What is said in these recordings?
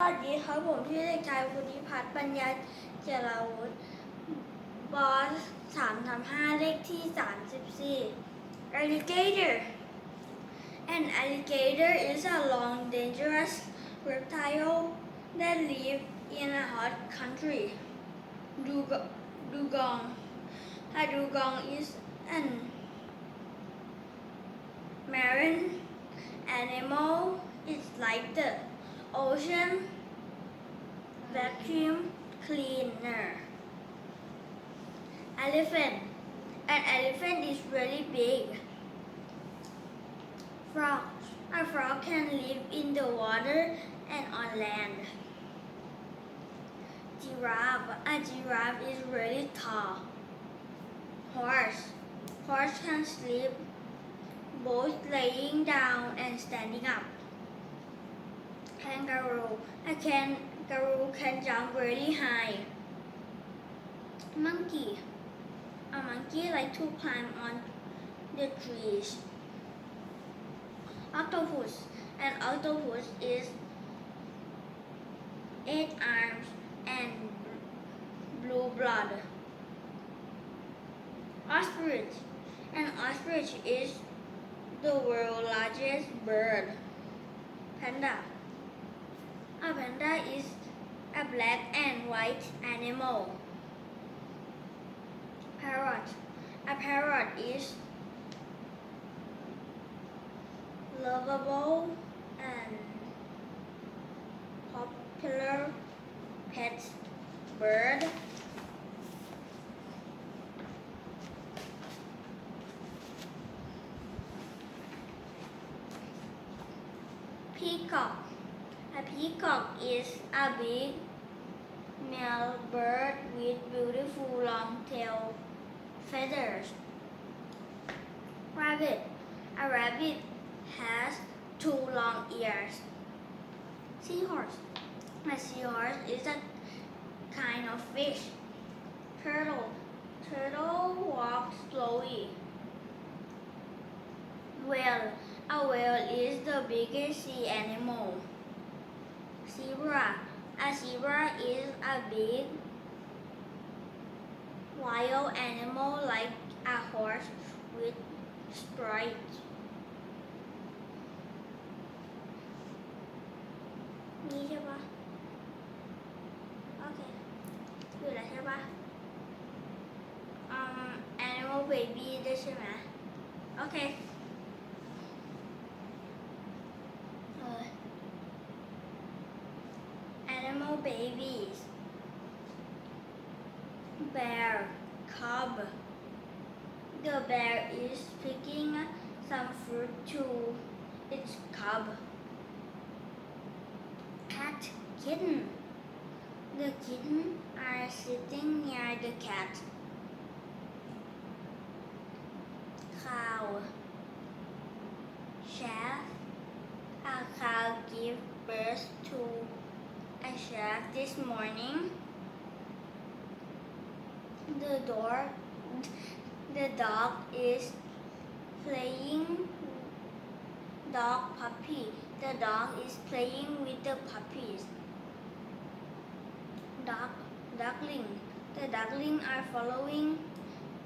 สวัสดีครับผมชื่อเด็กชายวุฒิพัฒน์ปัญญาเจรวุฒิบอส3-5เลขที่34 Alligator An alligator is a long dangerous reptile that lives in a hot country. Dugong A dugong is an marine animal. It's like the ocean vacuum cleaner. Elephant. An elephant is really big. Frog. A frog can live in the water and on land. Giraffe. A giraffe is really tall. Horse. Horse can sleep both laying down and standing up. Kangaroo. A kangaroo can jump really high. Monkey. A monkey likes to climb on the trees. Octopus. An octopus is 8 arms and blue blood. Ostrich. An ostrich is the world's largest bird. Panda. A panda is a black and white animal. Parrot. A parrot is lovable and popular pet bird. Peacock. A peacock is a big male bird with beautiful long tail feathers. Rabbit. A rabbit has 2 long ears. Seahorse. A seahorse is a kind of fish. Turtle. Turtle walks slowly. Whale. A whale is the biggest sea animal. Zebra. A zebra is a big wild animal like a horse with stripes. นี่ใช่ปะโอเคอยู่แล้วใช่ปะanimal baby ด้วยใช่ไหมโอเคAnimal babies. Bear. Cub. The bear is picking some fruit to its cub. Cat. Kitten. The kitten are sitting near the cat. Cow. Calf. A cow gives birth to a calf this morning. The dog is playing dog puppy. The dog is playing with the puppies. Duckling. The duckling are following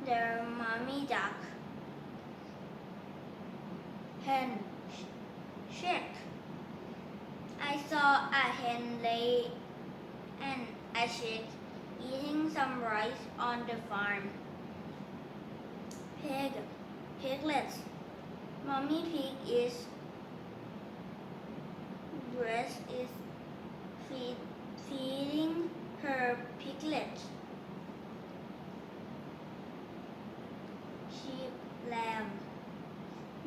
their mommy duck. Hen. Chick. I saw a hen lay and a chick eating some rice on the farm. Pig. Piglets. Mommy pig is feeding her piglets. Sheep. Lamb.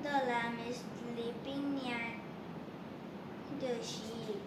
The lamb is sleeping near the sheep.